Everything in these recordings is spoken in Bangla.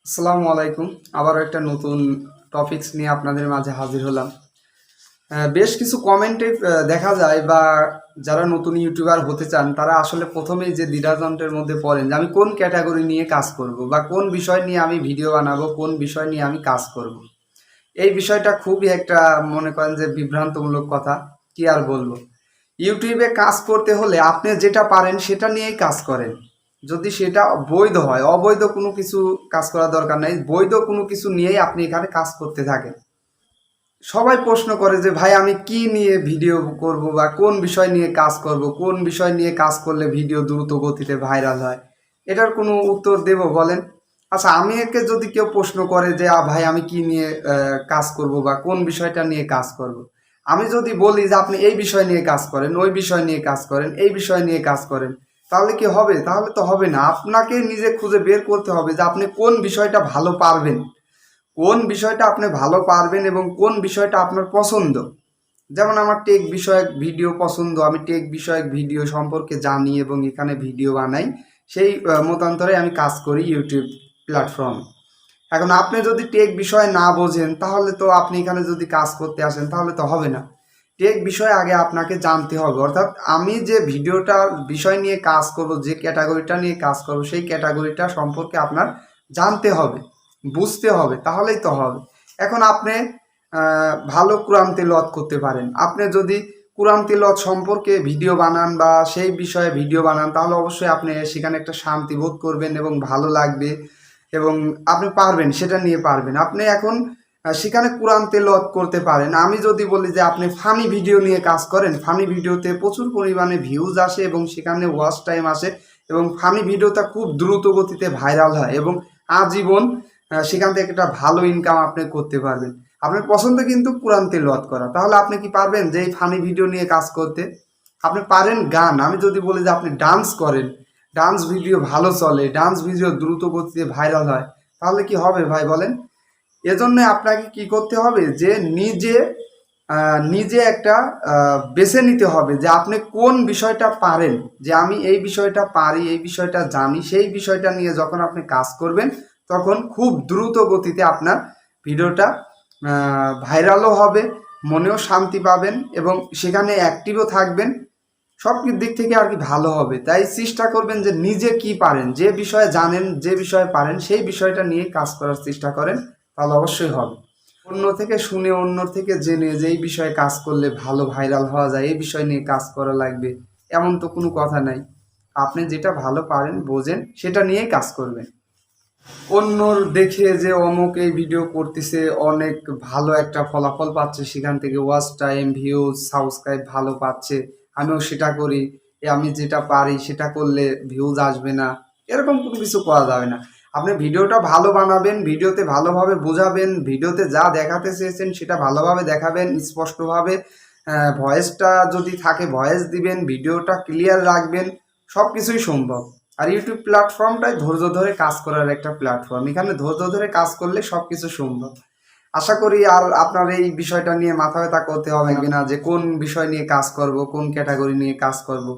আসসালামু আলাইকুম। আবারও একটা নতুন টপিকস নিয়ে আপনাদের মাঝে হাজির হলাম। বেশ কিছু কমেন্টে দেখা যায় বা যারা নতুন ইউটিউবার হতে চান তারা আসলে প্রথমেই যে দ্বিধাদ্বন্দ্বের মধ্যে পড়েন যে আমি কোন ক্যাটাগরি নিয়ে কাজ করব বা কোন বিষয় নিয়ে আমি ভিডিও বানাবো, কোন বিষয় নিয়ে আমি কাজ করব। এই বিষয়টা খুবই একটা মনে করেন যে বিভ্রান্তমূলক কথা। কি আর বলবো, ইউটিউবে কাজ করতে হলে আপনি যেটা পারেন সেটা নিয়েই কাজ করেন। যদি সেটা বৈধ হয়, অবৈধ কোনো কিছু কাজ করার দরকার নাই, বৈধ কোনো কিছু নিয়েই আপনি এখানে কাজ করতে থাকেন। সবাই প্রশ্ন করে যে ভাই আমি কি নিয়ে ভিডিও করব বা কোন বিষয় নিয়ে কাজ করব, কোন বিষয় নিয়ে কাজ করলে ভিডিও দ্রুত গতিতে ভাইরাল হয়। এটার কোনো উত্তর দেব বলেন? আচ্ছা, আমি একে যদি কেউ প্রশ্ন করে যে ভাই আমি কি নিয়ে কাজ করব বা কোন বিষয়টা নিয়ে কাজ করব, আমি যদি বলি যে আপনি এই বিষয় নিয়ে কাজ করেন, ওই বিষয় নিয়ে কাজ করেন, এই বিষয় নিয়ে কাজ করেন, তাহলে কি হবে? তাহলে তো হবে না। আপনাকে নিজে খুঁজে বের করতে হবে যে আপনি কোন বিষয়টা ভালো পারবেন, কোন বিষয়টা আপনি ভালো পারবেন এবং কোন বিষয়টা আপনার পছন্দ। যেমন আমার টেক বিষয়ক ভিডিও পছন্দ, আমি টেক বিষয়ক ভিডিও সম্পর্কে জানি এবং এখানে ভিডিও বানাই। সেই মতান্তরে আমি কাজ করি ইউটিউব প্ল্যাটফর্মে। এখন আপনি যদি টেক বিষয় না বোঝেন তাহলে তো আপনি এখানে যদি কাজ করতে আসেন তাহলে তো হবে না। টেক বিষয় আগে আপনাকে জানতে হবে, অর্থাৎ আমি যে ভিডিওটা বিষয় নিয়ে কাজ করব, যে ক্যাটাগরিটা নিয়ে কাজ করব, সেই ক্যাটাগরিটা সম্পর্কে আপনার জানতে হবে, বুঝতে হবে, তাহলেই তো হবে। এখন আপনি ভালো কোরআন তেলাওয়াত করতে পারেন। আপনি যদি কোরআন তেলাওয়াত সম্পর্কে ভিডিও বানান বা সেই বিষয়ে ভিডিও বানান তাহলে অবশ্যই আপনি সেখানে একটা শান্তি বোধ করবেন এবং ভালো লাগবে এবং আপনি পারবেন, সেটা নিয়ে পারবেন। আপনি এখন সেখানে কোরআন তেলাওয়াত করতে পারেন। আমি যদি বলি যে আপনি ফানি ভিডিও নিয়ে কাজ করেন, ফানি ভিডিওতে প্রচুর পরিমাণে ভিউজ আসে এবং সেখানে ওয়াচ টাইম আসে এবং ফানি ভিডিওটা খুব দ্রুত গতিতে ভাইরাল হয় এবং আজীবন সেখান থেকে একটা ভালো ইনকাম আপনি করতে পারবেন। আপনার পছন্দ কিন্তু কোরআন তেলাওয়াত করা, তাহলে আপনি কি পারবেন যে এই ফানি ভিডিও নিয়ে কাজ করতে? আপনি পারেন গান। আমি যদি বলি যে আপনি ডান্স করেন, ডান্স ভিডিও ভালো চলে, ডান্স ভিডিও দ্রুত গতিতে ভাইরাল হয়, তাহলে কি হবে ভাই বলেন? এজন্য আপনাকে কি করতে হবে যে নিজে নিজে একটা বেছে নিতে হবে যে আপনি কোন বিষয়টা পারেন, যে আমি এই বিষয়টা পারি, এই বিষয়টা জানি। সেই বিষয়টা নিয়ে যখন আপনি কাজ করবেন তখন খুব দ্রুত গতিতে আপনার ভিডিওটা ভাইরালও হবে, মনেও শান্তি পাবেন এবং সেখানে অ্যাক্টিভও থাকবেন। সব দিক থেকে আর কি ভালো হবে। তাই চেষ্টা করবেন যে নিজে কি পারেন, যে বিষয়ে জানেন, যে বিষয়ে পারেন সেই বিষয়টা নিয়ে কাজ করার চেষ্টা করেন, তাহলে অবশ্যই হবে। অন্য থেকে শুনে, অন্য থেকে জেনে যে এই বিষয়ে কাজ করলে ভালো ভাইরাল হওয়া যায়, এই বিষয় নিয়ে কাজ করা লাগবে, এমন তো কোনো কথা নাই। আপনি যেটা ভালো পারেন, বোঝেন, সেটা নিয়েই কাজ করবেন। অন্যর দেখে যে অমুক এই ভিডিও করতেছে, অনেক ভালো একটা ফলাফল পাচ্ছে, সেখান থেকে ওয়াচ টাইম, ভিউজ, সাবস্ক্রাইব ভালো পাচ্ছে, আমিও সেটা করি, আমি যেটা পারি সেটা করলে ভিউজ আসবে না, এরকম কোনো কিছু করা যাবে না। আপনি ভিডিওটা ভালো বানাবেন, ভিডিওতে ভালোভাবে বোঝাবেন, ভিডিওতে যা দেখাতে চেয়েছেন সেটা ভালোভাবে দেখাবেন, স্পষ্টভাবে ভয়েসটা যদি থাকে ভয়েস দিবেন, ভিডিওটা ক্লিয়ার রাখবেন, সব কিছুই সম্ভব। আর ইউটিউব প্ল্যাটফর্মটাই ধৈর্য ধরে কাজ করার একটা প্ল্যাটফর্ম। এখানে ধৈর্য ধরে কাজ করলে সব কিছু সম্ভব। আশা করি আর আপনার এই বিষয়টা নিয়ে মাথা ব্যথা করতে হবে না যে কোন বিষয় নিয়ে কাজ করব, কোন ক্যাটাগরি নিয়ে কাজ করব।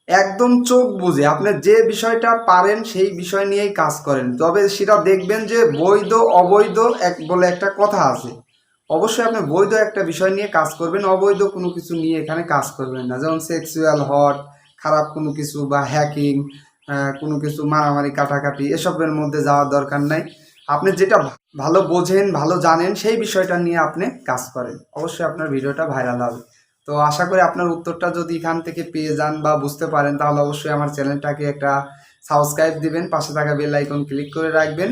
একদম চোখ বুঝে আপনি যে বিষয়টা পারেন সেই বিষয় নিয়েই কাজ করেন, তবে সেটা দেখবেন যে বৈধ অবৈধ এক বলে একটা কথা আছে। অবশ্যই আপনি বৈধ একটা বিষয় নিয়ে কাজ করবেন, অবৈধ কোনো কিছু নিয়ে এখানে কাজ করবেন না। যেমন সেক্সুয়াল হট, খারাপ কোনো কিছু বা হ্যাকিং, কোনো কিছু মারামারি কাটাকাটি, এসবের মধ্যে যাওয়ার দরকার নাই। আপনি যেটা ভালো বোঝেন, ভালো জানেন, সেই বিষয়টা নিয়ে আপনি কাজ করেন, অবশ্যই আপনার ভিডিওটা ভাইরাল হবে। তো আশা করি আপনার উত্তরটা যদি এখান থেকে পেয়ে যান বা বুঝতে পারেন তাহলে অবশ্যই আমার চ্যানেলটাকে একটা সাবস্ক্রাইব দিবেন, পাশে থাকা বেল আইকন ক্লিক করে রাখবেন।